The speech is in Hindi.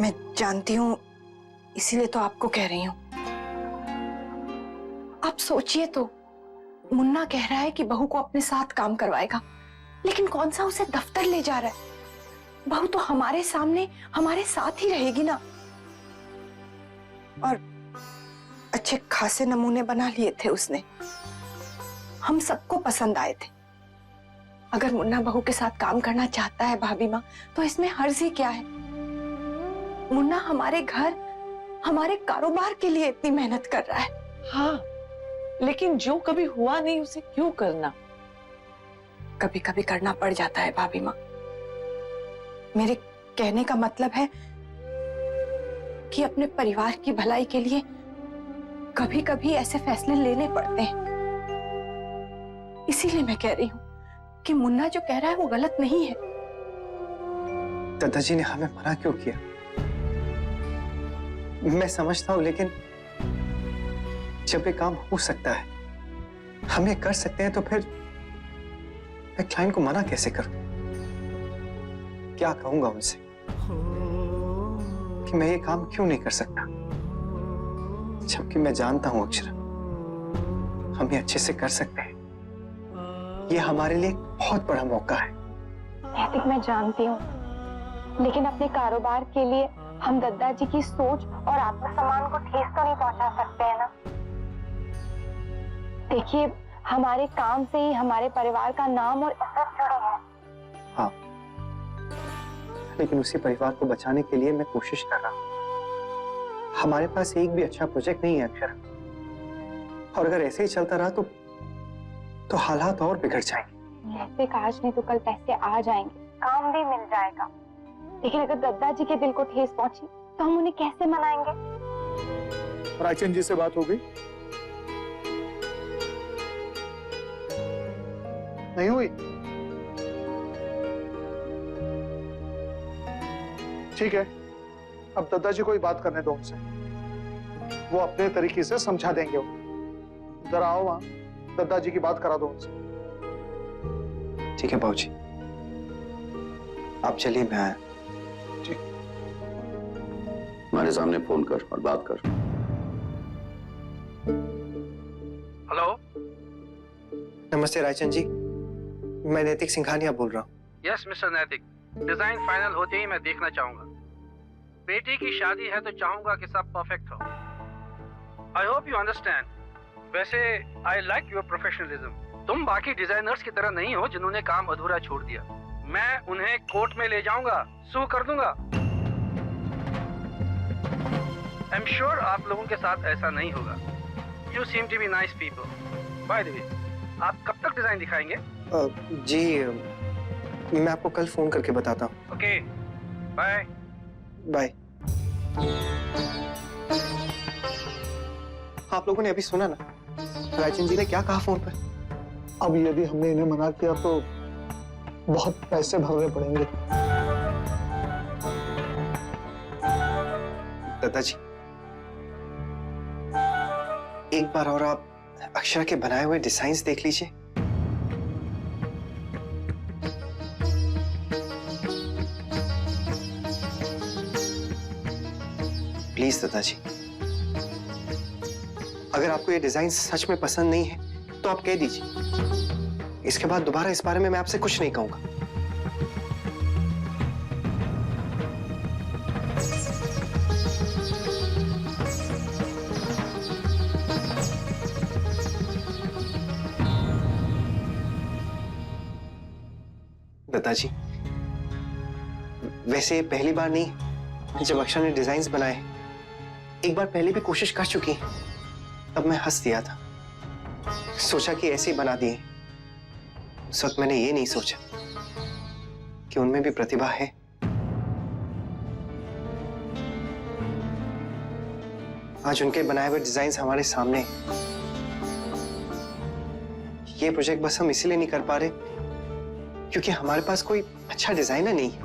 मैं जानती हूँ, इसीलिए तो आपको कह रही हूँ। आप सोचिए तो, मुन्ना कह रहा है कि बहू को अपने साथ काम करवाएगा, लेकिन कौन सा उसे दफ्तर ले जा रहा है? बहू तो हमारे सामने हमारे साथ ही रहेगी ना। और अच्छे खासे नमूने बना लिए थे उसने, हम सबको पसंद आए थे। अगर मुन्ना बहू के साथ काम करना चाहता है भाभी माँ, तो इसमें हर्ज ही क्या है? मुन्ना हमारे घर, हमारे कारोबार के लिए इतनी मेहनत कर रहा है। हाँ, लेकिन जो कभी हुआ नहीं उसे क्यों करना? कभी कभी करना पड़ जाता है भाभी माँ। मेरे कहने का मतलब है कि अपने परिवार की भलाई के लिए कभी कभी ऐसे फैसले लेने पड़ते हैं। इसीलिए मैं कह रही हूँ कि मुन्ना जो कह रहा है वो गलत नहीं है। दादाजी ने हमें मना क्यों किया? मैं समझता हूं, लेकिन जब ये काम हो सकता है, हम ये कर सकते हैं, तो फिर मैं क्लाइंट को मना कैसे करूं? क्या कहूंगा उनसे कि मैं ये काम क्यों नहीं कर सकता, जबकि मैं जानता हूं अक्षरा, हम ये अच्छे से कर सकते हैं। ये हमारे लिए एक बहुत बड़ा मौका है। नैतिक, मैं जानती हूँ, लेकिन अपने कारोबार के लिए हम दद्दा जी की सोच और आत्मसम्मान को ठेस तो नहीं पहुंचा सकते हैं ना। देखिए, हमारे काम से ही हमारे परिवार का नाम और इज्जत जुड़ी है। हाँ, लेकिन उसी परिवार को बचाने के लिए मैं कोशिश कर रहा हूँ। हमारे पास एक भी अच्छा प्रोजेक्ट नहीं है अक्षरा, और अगर ऐसे ही चलता रहा तो हालात और बिगड़ जाएंगे। नैतिक, आज नहीं तो कल पैसे आ जाएंगे, काम भी मिल जाएगा, लेकिन अगर दद्दा जी के दिल को ठेस पहुंची तो हम उन्हें कैसे मनाएंगे? रायचंद जी से बात हो गई? नहीं हुई? ठीक है, अब दद्दा जी को ही बात करने दो उनसे, वो अपने तरीके से समझा देंगे। इधर आओ, वहां दद्दा जी की बात करा दो उनसे। ठीक है बाबूजी, आप चलिए, मैं आया। ठीक। हमारे सामने फोन कर और बात कर। हेलो, नमस्ते रायचंद जी, मैं नैतिक सिंघानिया बोल रहा हूँ। यस मिस्टर नैतिक, डिजाइन फाइनल होते ही मैं देखना चाहूंगा। बेटी की शादी है तो चाहूंगा कि सब परफेक्ट हो। I hope you understand. वैसे आई लाइक योर प्रोफेशनलिज्म। तुम बाकी डिजाइनर्स की तरह नहीं हो जिन्होंने काम अधूरा छोड़ दिया। मैं उन्हें कोर्ट में ले जाऊंगा, सू कर दूंगा। आई एम श्योर आप लोगों के साथ ऐसा नहीं होगा। You seem to be nice people. By the way, आप कब तक डिजाइन दिखाएंगे? जी, मैं आपको कल फोन करके बताता हूँ। Okay, bye bye. आप लोगों ने अभी सुना ना, रायचंद जी ने क्या कहा फोन पर? अब यदि हमने इन्हें मना किया तो बहुत पैसे भरने पड़ेंगे। दादाजी, एक बार और आप अक्षरा के बनाए हुए डिजाइन्स देख लीजिए। प्लीज दादाजी, अगर आपको ये डिजाइन सच में पसंद नहीं है तो आप कह दीजिए। इसके बाद दोबारा इस बारे में मैं आपसे कुछ नहीं कहूंगा। दादाजी, वैसे ये पहली बार नहीं जब अक्षरा ने डिजाइन्स बनाए। एक बार पहले भी कोशिश कर चुकी है, तब मैं हंस दिया था, सोचा कि ऐसे ही बना दिए। उस वक्त मैंने ये नहीं सोचा कि उनमें भी प्रतिभा है। आज उनके बनाए हुए डिजाइन्स हमारे सामने हैं। ये प्रोजेक्ट बस हम इसीलिए नहीं कर पा रहे क्योंकि हमारे पास कोई अच्छा डिजाइनर नहीं है।